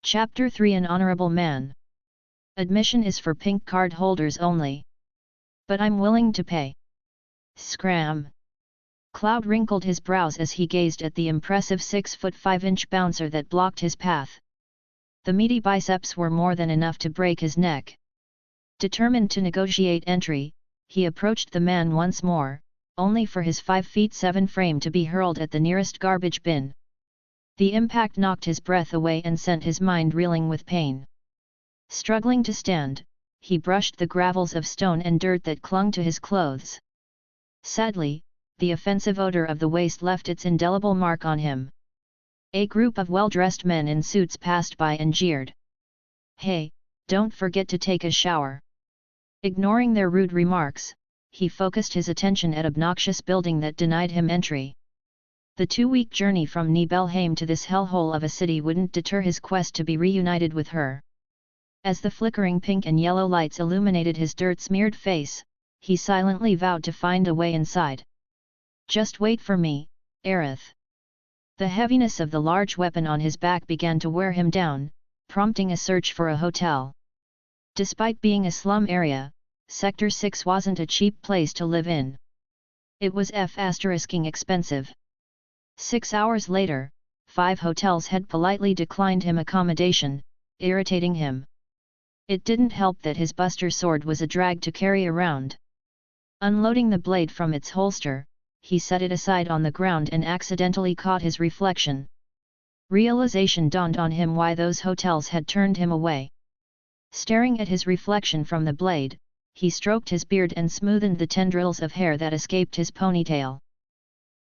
Chapter 3 An Honorable Man. Admission is for pink card holders only. But I'm willing to pay. Scram. Cloud wrinkled his brows as he gazed at the impressive 6'5" bouncer that blocked his path. The meaty biceps were more than enough to break his neck. Determined to negotiate entry, he approached the man once more, only for his 5'7" frame to be hurled at the nearest garbage bin. The impact knocked his breath away and sent his mind reeling with pain. Struggling to stand, he brushed the gravels of stone and dirt that clung to his clothes. Sadly, the offensive odor of the waste left its indelible mark on him. A group of well-dressed men in suits passed by and jeered. "Hey, don't forget to take a shower." Ignoring their rude remarks, he focused his attention at an obnoxious building that denied him entry. The 2-week journey from Nibelheim to this hellhole of a city wouldn't deter his quest to be reunited with her. As the flickering pink and yellow lights illuminated his dirt-smeared face, he silently vowed to find a way inside. "Just wait for me, Aerith." The heaviness of the large weapon on his back began to wear him down, prompting a search for a hotel. Despite being a slum area, Sector 6 wasn't a cheap place to live in. It was expensive. 6 hours later, 5 hotels had politely declined him accommodation, irritating him. It didn't help that his buster sword was a drag to carry around. Unloading the blade from its holster, he set it aside on the ground and accidentally caught his reflection. Realization dawned on him why those hotels had turned him away. Staring at his reflection from the blade, he stroked his beard and smoothened the tendrils of hair that escaped his ponytail.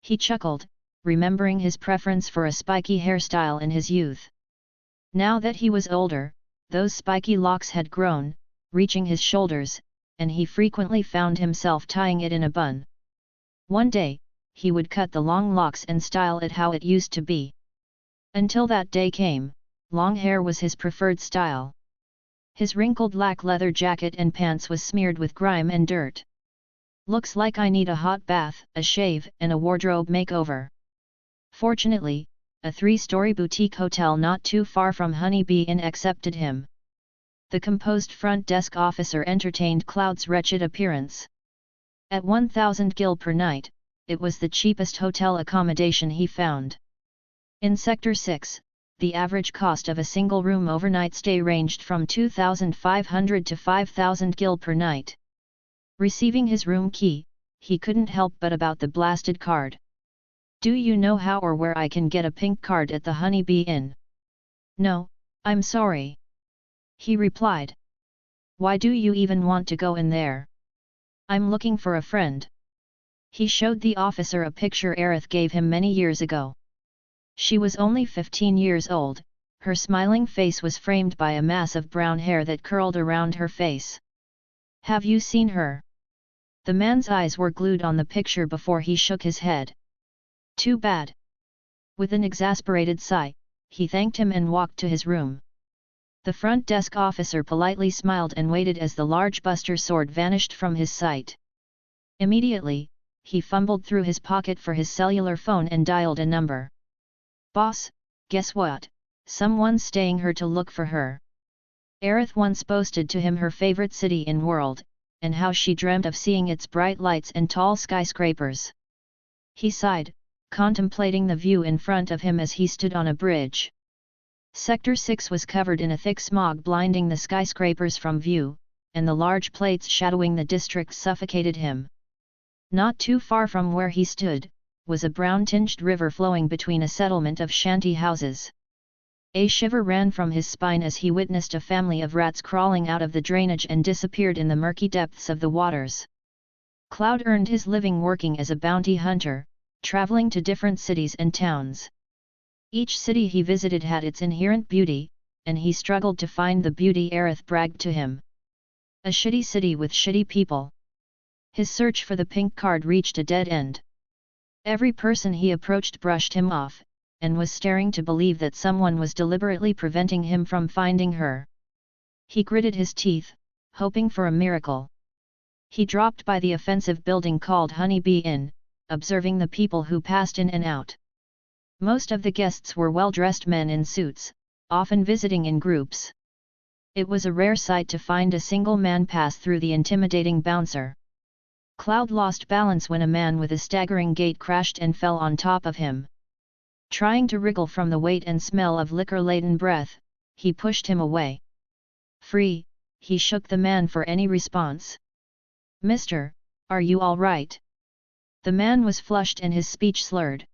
He chuckled, remembering his preference for a spiky hairstyle in his youth. Now that he was older, those spiky locks had grown, reaching his shoulders, and he frequently found himself tying it in a bun. One day, he would cut the long locks and style it how it used to be. Until that day came, long hair was his preferred style. His wrinkled black leather jacket and pants was smeared with grime and dirt. "Looks like I need a hot bath, a shave, and a wardrobe makeover." Fortunately, a 3-story boutique hotel not too far from Honey Bee Inn accepted him. The composed front desk officer entertained Cloud's wretched appearance. At 1,000 gil per night, it was the cheapest hotel accommodation he found. In Sector 6, the average cost of a single-room overnight stay ranged from 2,500 to 5,000 gil per night. Receiving his room key, he couldn't help but about the blasted card. "Do you know how or where I can get a pink card at the Honey Bee Inn?" "No, I'm sorry," he replied. "Why do you even want to go in there?" "I'm looking for a friend." He showed the officer a picture Aerith gave him many years ago. She was only 15 years old, her smiling face was framed by a mass of brown hair that curled around her face. "Have you seen her?" The man's eyes were glued on the picture before he shook his head. "Too bad." With an exasperated sigh, he thanked him and walked to his room. The front desk officer politely smiled and waited as the large buster sword vanished from his sight. Immediately, he fumbled through his pocket for his cellular phone and dialed a number. "Boss, guess what? Someone's staying here to look for her." Aerith once boasted to him her favorite city in world, and how she dreamt of seeing its bright lights and tall skyscrapers. He sighed, contemplating the view in front of him as he stood on a bridge. Sector 6 was covered in a thick smog blinding the skyscrapers from view, and the large plates shadowing the district suffocated him. Not too far from where he stood, was a brown-tinged river flowing between a settlement of shanty houses. A shiver ran from his spine as he witnessed a family of rats crawling out of the drainage and disappeared in the murky depths of the waters. Cloud earned his living working as a bounty hunter, traveling to different cities and towns. Each city he visited had its inherent beauty, and he struggled to find the beauty Aerith bragged to him. A shitty city with shitty people. His search for the pink card reached a dead end. Every person he approached brushed him off, and was staring to believe that someone was deliberately preventing him from finding her. He gritted his teeth, hoping for a miracle. He dropped by the offensive building called Honey Bee Inn, observing the people who passed in and out. Most of the guests were well-dressed men in suits, often visiting in groups. It was a rare sight to find a single man pass through the intimidating bouncer. Cloud lost balance when a man with a staggering gait crashed and fell on top of him. Trying to wriggle from the weight and smell of liquor-laden breath, he pushed him away. "Free," he shook the man for any response. "Mister, are you all right?" The man was flushed and his speech slurred.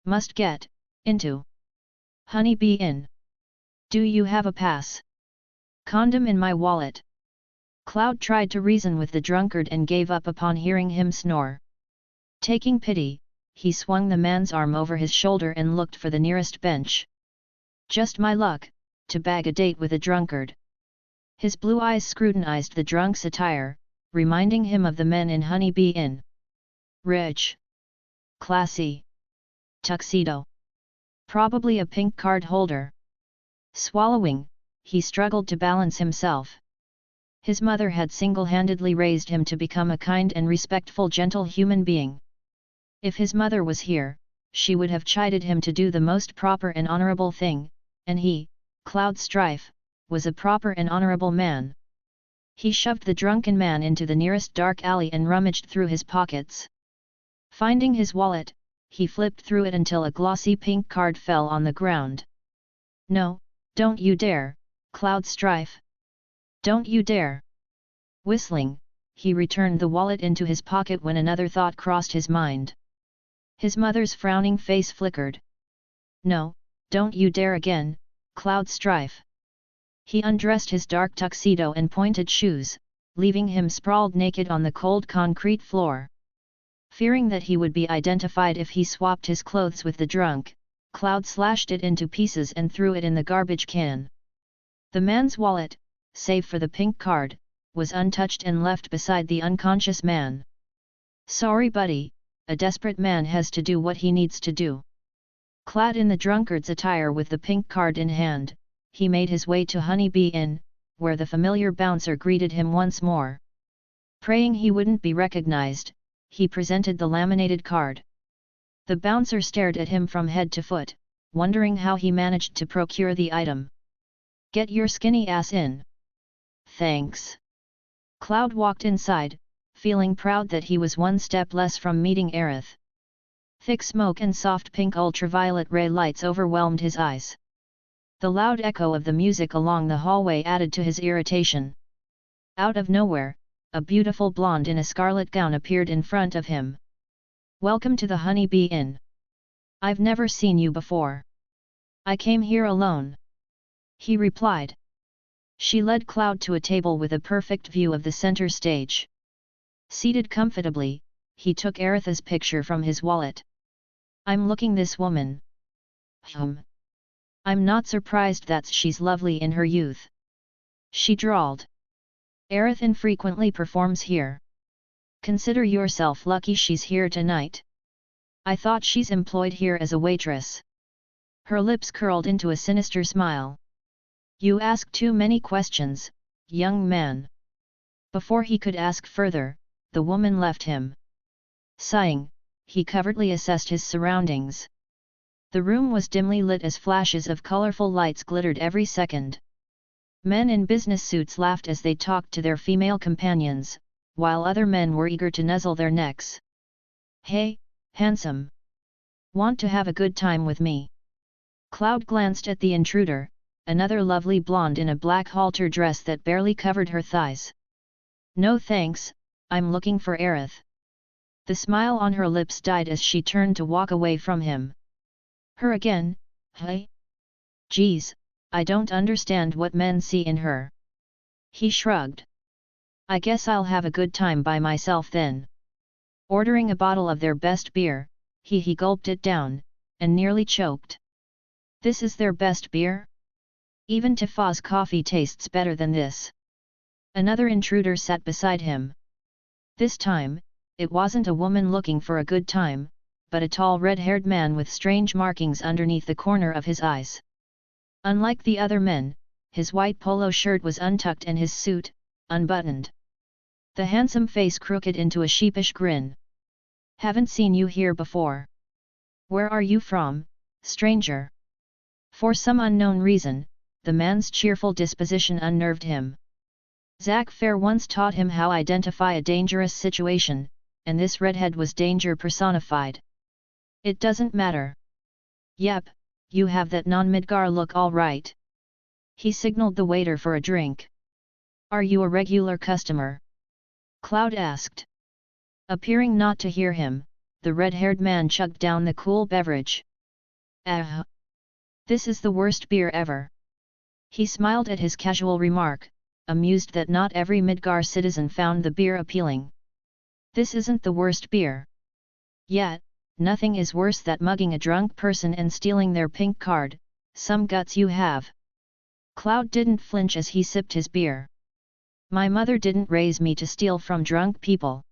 "Must get into Honey Bee Inn. Do you have a pass? Condom in my wallet." Cloud tried to reason with the drunkard and gave up upon hearing him snore. Taking pity, he swung the man's arm over his shoulder and looked for the nearest bench. Just my luck, to bag a date with a drunkard. His blue eyes scrutinized the drunk's attire, reminding him of the men in Honey Bee Inn. Rich. Classy. Tuxedo. Probably a pink card holder. Swallowing, he struggled to balance himself. His mother had single-handedly raised him to become a kind and respectful gentle human being. If his mother was here, she would have chided him to do the most proper and honorable thing, and he, Cloud Strife, was a proper and honorable man. He shoved the drunken man into the nearest dark alley and rummaged through his pockets. Finding his wallet, he flipped through it until a glossy pink card fell on the ground. "No, don't you dare, Cloud Strife! Don't you dare!" Whistling, he returned the wallet into his pocket when another thought crossed his mind. His mother's frowning face flickered. "No, don't you dare again, Cloud Strife!" He undressed his dark tuxedo and pointed shoes, leaving him sprawled naked on the cold concrete floor. Fearing that he would be identified if he swapped his clothes with the drunk, Cloud slashed it into pieces and threw it in the garbage can. The man's wallet, save for the pink card, was untouched and left beside the unconscious man. "Sorry buddy, a desperate man has to do what he needs to do." Clad in the drunkard's attire with the pink card in hand, he made his way to Honey Bee Inn, where the familiar bouncer greeted him once more. Praying he wouldn't be recognized, he presented the laminated card. The bouncer stared at him from head to foot, wondering how he managed to procure the item. "Get your skinny ass in." "Thanks." Cloud walked inside, feeling proud that he was one step less from meeting Aerith. Thick smoke and soft pink ultraviolet ray lights overwhelmed his eyes. The loud echo of the music along the hallway added to his irritation. Out of nowhere, a beautiful blonde in a scarlet gown appeared in front of him. "Welcome to the Honey Bee Inn. I've never seen you before." "I came here alone," he replied. She led Cloud to a table with a perfect view of the center stage. Seated comfortably, he took Aerith's picture from his wallet. "I'm looking this woman. I'm not surprised that she's lovely in her youth," she drawled. "Aerith infrequently performs here. Consider yourself lucky she's here tonight. I thought she's employed here as a waitress." Her lips curled into a sinister smile. "You ask too many questions, young man." Before he could ask further, the woman left him. Sighing, he covertly assessed his surroundings. The room was dimly lit as flashes of colorful lights glittered every second. Men in business suits laughed as they talked to their female companions, while other men were eager to nuzzle their necks. "Hey, handsome! Want to have a good time with me?" Cloud glanced at the intruder, another lovely blonde in a black halter dress that barely covered her thighs. "No thanks, I'm looking for Aerith." The smile on her lips died as she turned to walk away from him. "Her again, hey? Geez, I don't understand what men see in her." He shrugged. "I guess I'll have a good time by myself then." Ordering a bottle of their best beer, he gulped it down, and nearly choked. "This is their best beer? Even Tifa's coffee tastes better than this." Another intruder sat beside him. This time, it wasn't a woman looking for a good time, but a tall red-haired man with strange markings underneath the corner of his eyes. Unlike the other men, his white polo shirt was untucked and his suit, unbuttoned. The handsome face crooked into a sheepish grin. "Haven't seen you here before. Where are you from, stranger?" For some unknown reason, the man's cheerful disposition unnerved him. Zack Fair once taught him how to identify a dangerous situation, and this redhead was danger personified. It doesn't matter. Yep, you have that non-Midgar look all right. He signaled the waiter for a drink. Are you a regular customer? Cloud asked. Appearing not to hear him, the red-haired man chugged down the cool beverage. Ah! This is the worst beer ever. He smiled at his casual remark, amused that not every Midgar citizen found the beer appealing. This isn't the worst beer. Yet, nothing is worse than mugging a drunk person and stealing their pink card. Some guts you have. Cloud didn't flinch as he sipped his beer. My mother didn't raise me to steal from drunk people.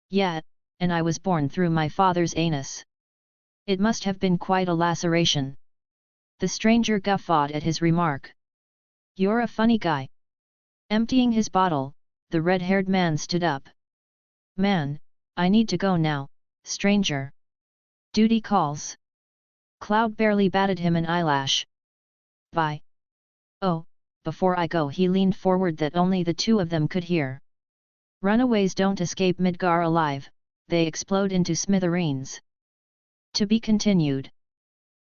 Yet, and I was born through my father's anus. It must have been quite a laceration. The stranger guffawed at his remark. You're a funny guy. Emptying his bottle, the red-haired man stood up. Man, I need to go now, stranger. Duty calls. Cloud barely batted him an eyelash. Bye. Oh, before I go, he leaned forward that only the two of them could hear. Runaways don't escape Midgar alive, they explode into smithereens. To be continued.